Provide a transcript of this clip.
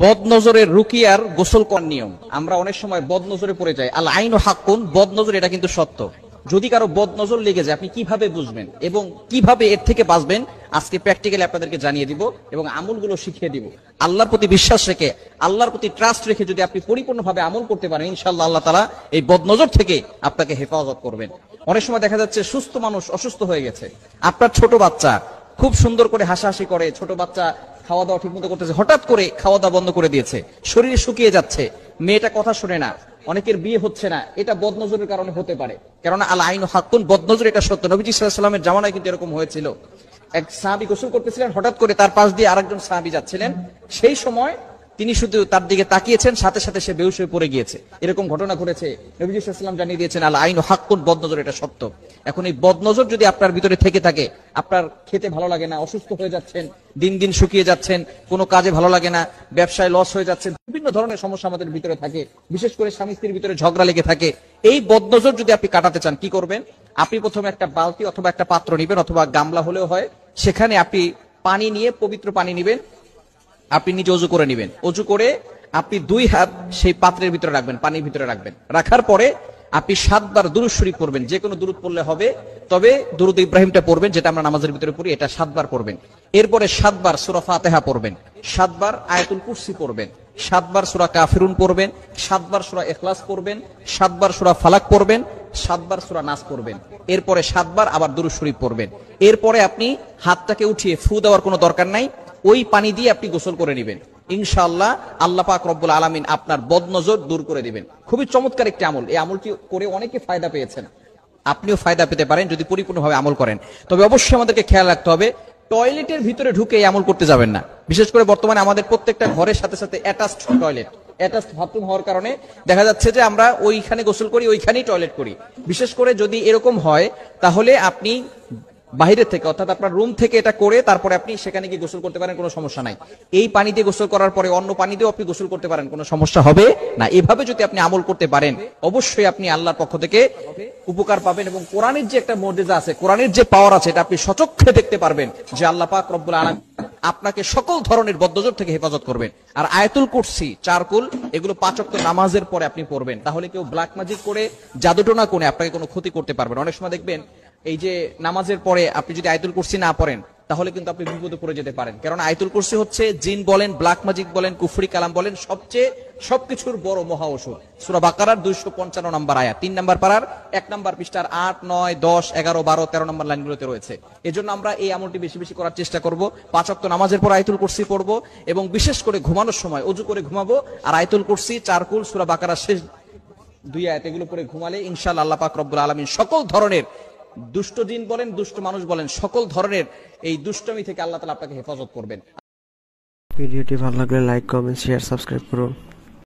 বদনজরের রুকিয়ার গোসল করার নিয়ম। আমরা অনেক সময় বদনজরে পড়ে যাই। আল আইনু হাক্কুন, বদনজর এটা কিন্তু সত্য। যদি কারো বদনজর লেগে যায় আপনি কিভাবে বুঝবেন এবং কিভাবে এর থেকে বাঁচবেন আজকে প্র্যাকটিক্যালি আপনাদেরকে জানিয়ে দিব এবং আমলগুলো শিখিয়ে দিব। আল্লাহর প্রতি বিশ্বাস রেখে, আল্লাহর প্রতি ট্রাস্ট রেখে যদি আপনি পরিপূর্ণভাবে আমল করতে পারেন, ইনশাআল্লাহ আল্লাহ তাআলা এই বদনজর থেকে আপনাকে হেফাজত করবেন। অনেক সময় দেখা যাচ্ছে সুস্থ মানুষ অসুস্থ হয়ে গেছে। আপনার ছোট বাচ্চা খুব সুন্দর করে হাসাহাসি করে, ছোট বাচ্চা খাওয়া দাওয়া ঠিক মতো করতেছে, হঠাৎ করে খাওয়া দাওয়া বন্ধ করে দিয়েছে, শরীর শুকিয়ে যাচ্ছে, মেয়েটা কথা শোনে না, অনেকের বিয়ে হচ্ছে না, এটা বদনজরের কারণে হতে পারে। কেননা আল আইনু হাক্কুন, বদনজর এটা সত্য। নবীজি সাল্লাল্লাহু আলাইহি ওয়াসাল্লামের জামানায় কিন্তু এরকম হয়েছিল। এক সাহাবী গোসল করতেছিলেন, হঠাৎ করে তার পাশ দিয়ে আরেকজন সাহাবী যাচ্ছিলেন, সেই সময় তিনি শুধু তার দিকে তাকিয়েছেন, সাথে সাথে সে বেহুশ হয়ে পড়ে গিয়েছে। এরকম ঘটনা ঘটেছে। নবীজি সাল্লাল্লাহু আলাইহি ওয়াসাল্লাম জানিয়ে দিয়েছেন আল আইনু হাক্কুন, বদনজর এটা সত্য। এখন এই বদনজর যদি আপনার ভিতরে থেকে থাকে, আপনার খেতে ভালো লাগে না, অসুস্থ হয়ে যাচ্ছেন, দিন দিন শুকিয়ে যাচ্ছেন, কোনো কাজে ভালো লাগে না, ব্যবসায় লস হয়ে যাচ্ছে, বিভিন্ন ধরনের সমস্যা আমাদের ভিতরে থাকে, বিশেষ করে স্বামী স্ত্রীর ভিতরে ঝগড়া লেগে থাকে। এই বদনজর যদি আপনি কাটাতে চান, কি করবেন? আপনি প্রথমে একটা বালতি অথবা একটা পাত্র নিবেন, অথবা গামলা হলেও হয়, সেখানে আপনি পানি নিয়ে, পবিত্র পানি নিবেন, আপনি নিজে অজু করে নিবেন। অজু করে আপনি 2 হাত সেই পাত্রের ভিতরে রাখবেন, পানির ভিতরে রাখবেন। রাখার পরে আপনি 7 বার দুরূদ শরীফ পড়বেন, যে কোনো দুরূদ পড়লে হবে, তবে দুরূদ ইব্রাহিমটা পড়বেন, যেটা আমরা নামাজের ভিতরে পড়ি, এটা 7 বার পড়বেন। এরপরে 7 বার সূরা ফাতিহা পড়বেন, 7 বার আয়াতুল কুরসি পড়বেন, 7 বার সূরা কাফিরুন পড়বেন, 7 বার সূরা ইখলাস পড়বেন, 7 বার সূরা ফালাক পড়বেন, 7 বার সূরা নাস পড়বেন। এরপরে 7 বার আবার দুরূদ শরীফ পড়বেন। এরপরে আপনি হাতটাকে উঠিয়ে ফু দেওয়ার কোনো দরকার নাই, ওই পানি দিয়ে আপনি গোসল করে নেবেন। ইনশাআল্লাহ আল্লাহ পাক রব্বুল আলামিন আপনার বদনজর দূর করে দিবেন। খুবই চমৎকার একটি আমল। এই আমলটি করে অনেকে ফায়দা পেয়েছেন, আপনিও ফায়দা পেতে পারেন যদি পরিপূর্ণভাবে আমল করেন। তবে অবশ্যই আমাদেরকে খেয়াল রাখতে হবে, টয়লেটের ভিতরে ঢুকে এই আমল করতে যাবেন না। বিশেষ করে বর্তমানে আমাদের প্রত্যেকটা ঘরের সাথে সাথে অ্যাটাচড টয়লেট, অ্যাটাচড বাথরুম হওয়ার কারণে দেখা যাচ্ছে যে আমরা ওইখানে গোসল করি, ওইখানেই টয়লেট করি। বিশেষ করে যদি এরকম হয়, তাহলে আপনি বাইরে থেকে, অর্থাৎ আপনার রুম থেকে এটা করে তারপরে আপনি সেখানে গিয়ে গোসল করতে পারেন, কোনো সমস্যা নাই। এই পানি দিয়ে গোসল করার পরে অন্য পানি দিয়েও আপনি গোসল করতে পারেন, কোনো সমস্যা হবে না। এভাবে যদি আপনি আমল করতে পারেন, অবশ্যই আপনি আল্লাহর পক্ষ থেকে উপকার পাবেন এবং কোরআনের যে একটা মুজিজা আছে, কোরআনের যে পাওয়ার আছে, এটা আপনি সচক্ষে দেখতে পারবেন যে আল্লাহ পাক রব্বুল আলামিন আপনাকে সকল ধরনের বদনজর থেকে হেফাজত করবেন। আর আয়াতুল কুরসি, চারকুল, এগুলো 5 ওয়াক্ত নামাজের পরে আপনি পড়বেন। তাহলে কেউ ব্ল্যাক ম্যাজিক করে, জাদুটোনা করে আপনাকে কোনো ক্ষতি করতে পারবেন। অনেক সময় দেখবেন এই যে নামাজের পরে আপনি যদি আয়াতুল কুরসি না পড়েন, তাহলে কিন্তু আপনি বিপদে পড়ে যেতে পারেন। কারণ আয়াতুল কুরসি হচ্ছে জিন বলেন, ব্ল্যাক ম্যাজিক বলেন, কুফরি কালাম বলেন, সবকিছুর বড় মহা ঔষধ। সূরা বাকারার 255 নম্বর আয়াত, 3 নম্বর পারার 1 নম্বর পৃষ্ঠার 8, 9, 10, 11, 12, 13 নম্বর লাইনগুলোতে রয়েছে। এজন্য আমরা এই আমলটি বেশি বেশি করার চেষ্টা করব। 5 ওয়াক্ত নামাজের পর আয়াতুল কুরসি পড়বো এবং বিশেষ করে ঘুমানোর সময় অজু করে ঘুমাবো আর আয়াতুল কুরসি, চারকুল, সূরা বাকারার শেষ 2 আয়াত এগুলো পড়ে ঘুমালে ইনশাআল্লাহ আল্লাহ পাক রব্বুল আলামিন সকল ধরনের দুষ্ট জিন বলেন, দুষ্ট মানুষ বলেন, সকল ধরনের এই দুষ্টমি থেকে আল্লাহ তাআলা আপনাকে হেফাজত করবেন। ভিডিওটি ভালো লাগলে লাইক, কমেন্ট, শেয়ার, সাবস্ক্রাইব করুন।